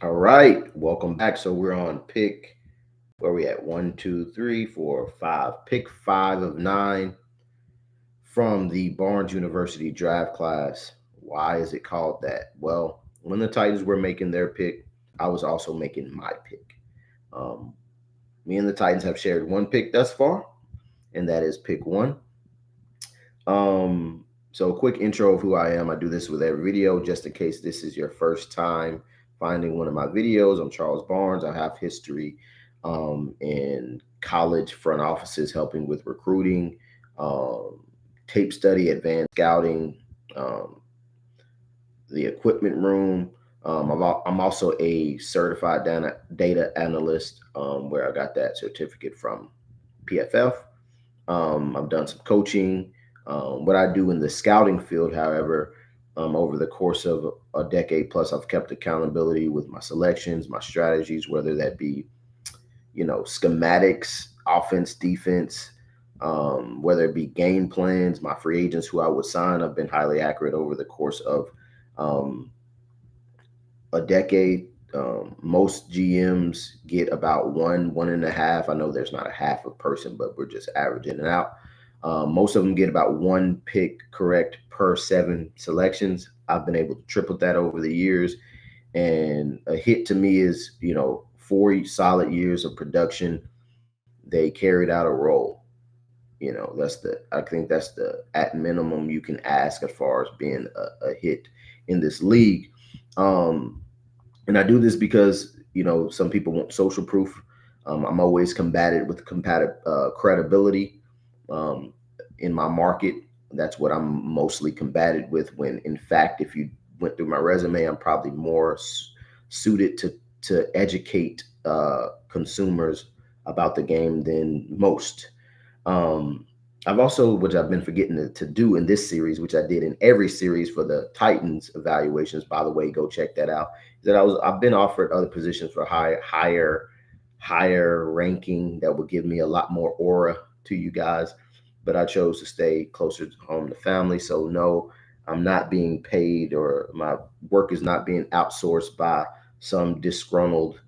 All right, welcome back. So we're on pick where we at 1, 2, 3, 4, 5. Pick 5 of 9 from the Barnes University draft class. Why is it called that? Well, when the Titans were making their pick, I was also making my pick. Um, Me and the Titans have shared one pick thus far, and that is pick one. So a quick intro of who I am. I do this with every video, just in case this is your first time finding one of my videos. I'm Charles Barnes. I have history in college front offices, helping with recruiting, um, tape study, advanced scouting, um, the equipment room. I'm also a certified data analyst, where I got that certificate from PFF. I've done some coaching. What I do in the scouting field, however, over the course of a decade plus, I've kept accountability with my selections, my strategies, whether that be, schematics, offense, defense, whether it be game plans, my free agents who I would sign. I've been highly accurate over the course of um, a decade. Most GMs get about 1.5. I know there's not a half a person, but we're just averaging it out. Most of them get about one pick correct per 7 selections. I've been able to triple that over the years. And a hit to me is, 4 solid years of production. They carried out a role. I think that's the at minimum you can ask as far as being a hit in this league. Um, and I do this because some people want social proof. I'm always combated with credibility um, in my market. That's what I'm mostly combated with. When in fact, if you went through my resume, I'm probably more suited to educate consumers about the game than most. Um, I've also, which I've been forgetting to do in this series, which I did in every series for the Titans evaluations. By the way, go check that out. That I've been offered other positions for higher ranking that would give me a lot more aura to you guys, but I chose to stay closer to home to family. So no, I'm not being paid, or my work is not being outsourced by some disgruntled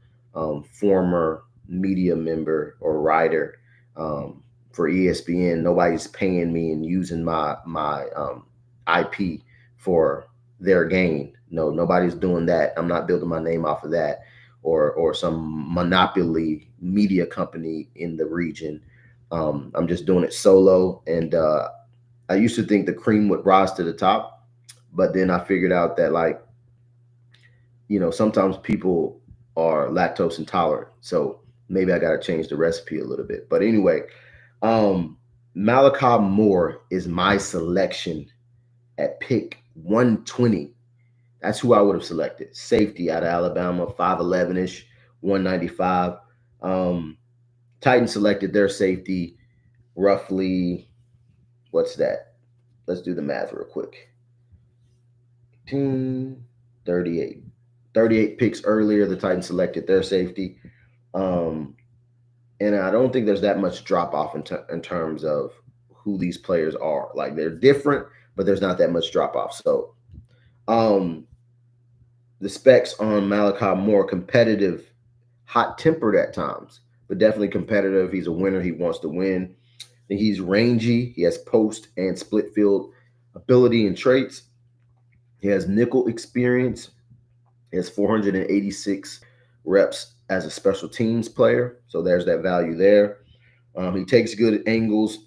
former media member or writer. Um, for ESPN, nobody's paying me and using my IP for their gain. No, nobody's doing that. I'm not building my name off of that, or some monopoly media company in the region. I'm just doing it solo, and I used to think the cream would rise to the top, but then I figured out that, like, sometimes people are lactose intolerant, so maybe I got to change the recipe a little bit. But anyway, um, Malachi Moore is my selection at pick 120. That's who I would have selected. Safety out of Alabama, 5'11 ish, 195. Um, Titans selected their safety roughly, what's that? Let's do the math real quick. 18, 38. 38 picks earlier, the Titans selected their safety. Um, and I don't think there's that much drop off in terms of who these players are. Like, they're different, but there's not that much drop off. So, um, the specs on Malachi Moore: competitive, hot tempered at times, but definitely competitive. He's a winner. He wants to win. He's rangy. He has post and split field ability and traits. He has nickel experience. He has 486 reps as a special teams player. So there's that value there. He takes good angles.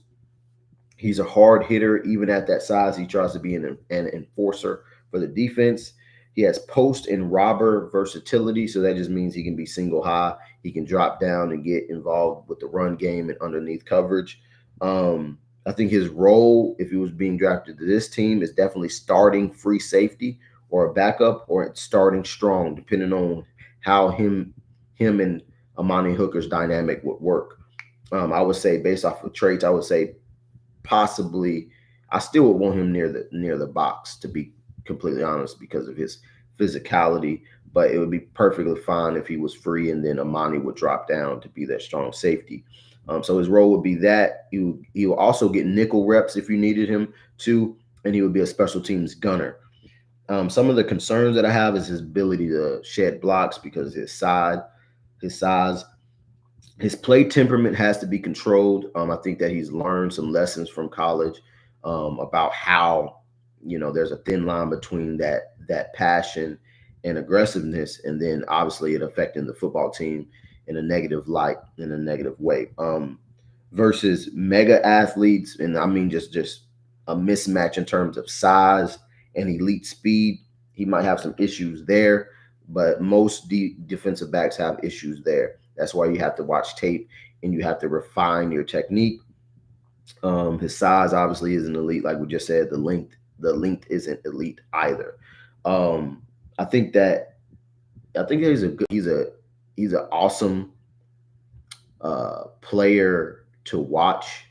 He's a hard hitter. Even at that size, he tries to be an enforcer for the defense. He has post and robber versatility. So that just means he can be single high. He can drop down and get involved with the run game and underneath coverage. I think his role, if he was being drafted to this team, is definitely starting free safety or a backup, or starting strong, depending on how him and Amani Hooker's dynamic would work. I would say, based off of traits, I would say possibly I still would want him near the box, to be completely honest, because of his physicality. But it would be perfectly fine if he was free, and then Amani would drop down to be that strong safety. So his role would be that he will also get nickel reps if you needed him to, and he would be a special teams gunner. Some of the concerns that I have is his ability to shed blocks because his size, his play temperament has to be controlled. I think that he's learned some lessons from college about how there's a thin line between that passion and aggressiveness, and then obviously it affecting the football team in a negative light, in a negative way. Versus mega athletes, and I mean just a mismatch in terms of size and elite speed. He might have some issues there, but most defensive backs have issues there. That's why you have to watch tape and you have to refine your technique. His size obviously isn't elite, like we just said. The length isn't elite either. Um, I think that he's an awesome player to watch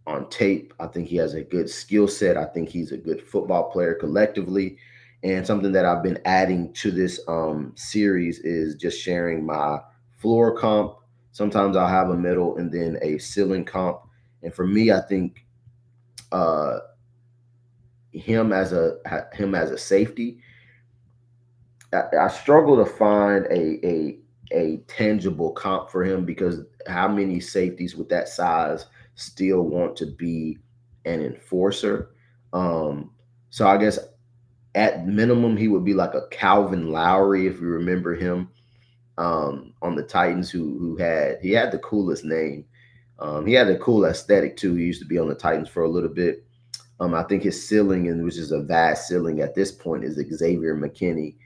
on tape. I think he has a good skill set. I think he's a good football player collectively. And something that I've been adding to this series is just sharing my floor comp. Sometimes I'll have a middle and then a ceiling comp. And for me, I think uh, him as a safety, I struggle to find a tangible comp for him because how many safeties with that size still want to be an enforcer? Um, so I guess at minimum he would be like a Calvin Lowry if you remember him on the Titans, he had the coolest name. He had a cool aesthetic too. He used to be on the Titans for a little bit. I think his ceiling, and which is a vast ceiling at this point, is Xavier McKinney,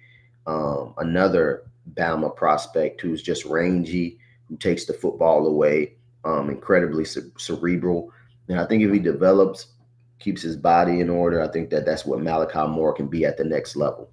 another Bama prospect who's just rangy, who takes the football away, incredibly cerebral. And I think if he develops, keeps his body in order, I think that that's what Malachi Moore can be at the next level.